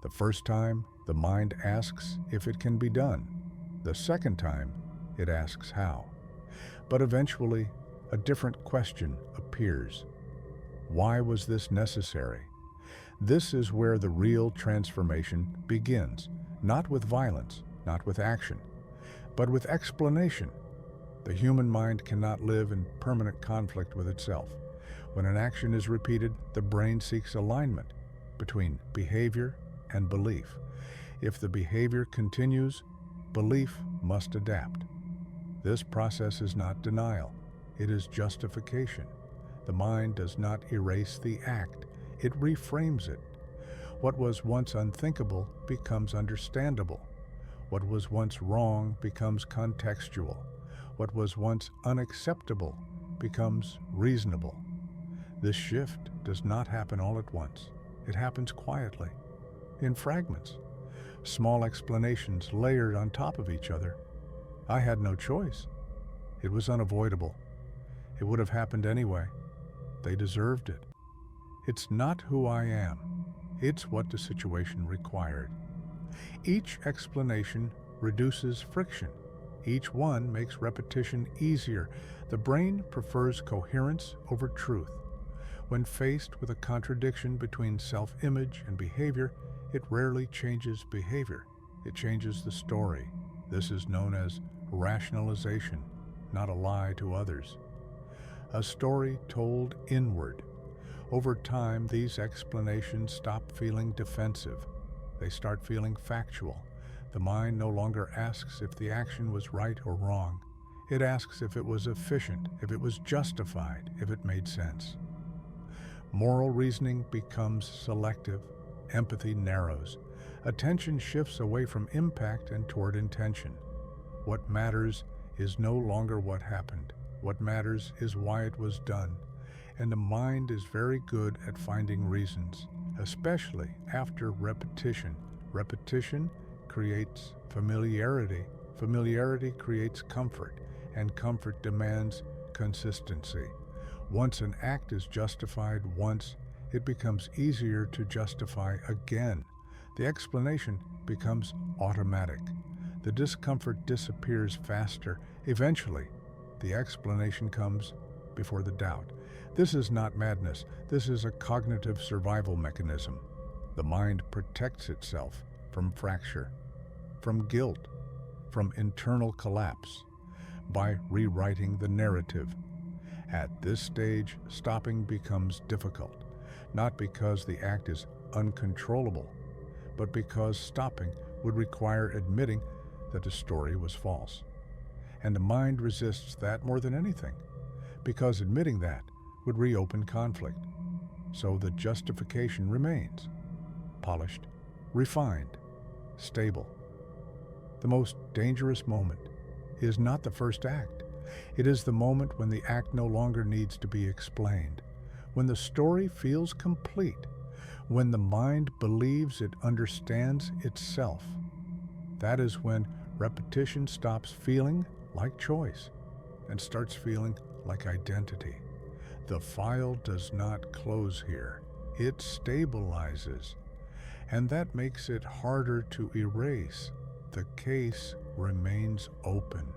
The first time, the mind asks if it can be done. The second time, it asks how. But eventually, a different question appears. Why was this necessary? This is where the real transformation begins, not with violence, not with action, but with explanation. The human mind cannot live in permanent conflict with itself. When an action is repeated, the brain seeks alignment between behavior and belief. If the behavior continues, belief must adapt. This process is not denial, it is justification. The mind does not erase the act, it reframes it. What was once unthinkable becomes understandable. What was once wrong becomes contextual. What was once unacceptable becomes reasonable. This shift does not happen all at once. It happens quietly, in fragments, small explanations layered on top of each other. I had no choice. It was unavoidable. It would have happened anyway. They deserved it. It's not who I am. It's what the situation required. Each explanation reduces friction. Each one makes repetition easier. The brain prefers coherence over truth. When faced with a contradiction between self-image and behavior, it rarely changes behavior. It changes the story. This is known as rationalization, not a lie to others. A story told inward. Over time, these explanations stop feeling defensive. They start feeling factual. The mind no longer asks if the action was right or wrong. It asks if it was efficient, if it was justified, if it made sense. Moral reasoning becomes selective. Empathy narrows. Attention shifts away from impact and toward intention. What matters is no longer what happened. What matters is why it was done. And the mind is very good at finding reasons, especially after repetition. Repetition creates familiarity. Familiarity creates comfort, and comfort demands consistency. Once an act is justified once, it becomes easier to justify again. The explanation becomes automatic. The discomfort disappears faster. Eventually, the explanation comes before the doubt. This is not madness. This is a cognitive survival mechanism. The mind protects itself from fracture, from guilt, from internal collapse, by rewriting the narrative. At this stage, stopping becomes difficult, not because the act is uncontrollable, but because stopping would require admitting that the story was false. And the mind resists that more than anything, because admitting that would reopen conflict. So the justification remains, polished, refined, stable. The most dangerous moment is not the first act. It is the moment when the act no longer needs to be explained, when the story feels complete, when the mind believes it understands itself. That is when repetition stops feeling like choice and starts feeling like identity. The file does not close here. It stabilizes, and that makes it harder to erase. The case remains open.